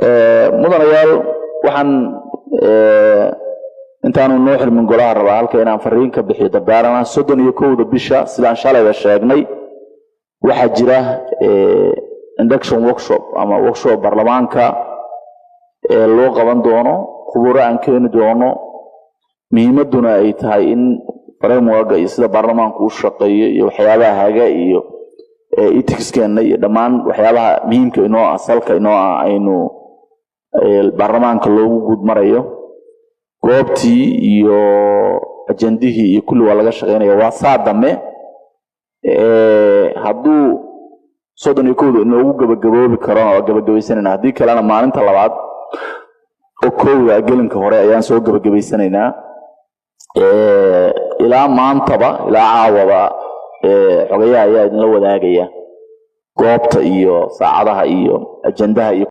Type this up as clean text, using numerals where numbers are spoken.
mudanayaal waxaan intaanu noo xirmin golaha rabaa halka inaan fariin ka bixiyo dabaaran 31 bisha sidaan shalayga sheegnay waxa jira induction workshop ama workshop baarlamaanka loo qaban doono khubaro aan keeni doono muhiimaduna ay tahay in framework iyo sida baarlamaanku u shaqeeyo iyo waxyaabaha haga iyo ethicskeena iyo dhamaan waxyaabaha muhiimka inoo asalka inoo aynu baarlamaanka loogu gud marayo goobtii iyo ajandihii iyo kulli waa laga shaqeynaya waa saadame hadduu 31 inoogu gabagaboobi karo oo gabagabaysanayna haddii kalena maalinta labaad oo kooda gelinka hore ayaan soo gabagabaysanaynaa ilaa maantaba ilaa caawaba xogayaha ayaa idin la wadaagaya goobta iyo saacadaha iyo ajandaha iyo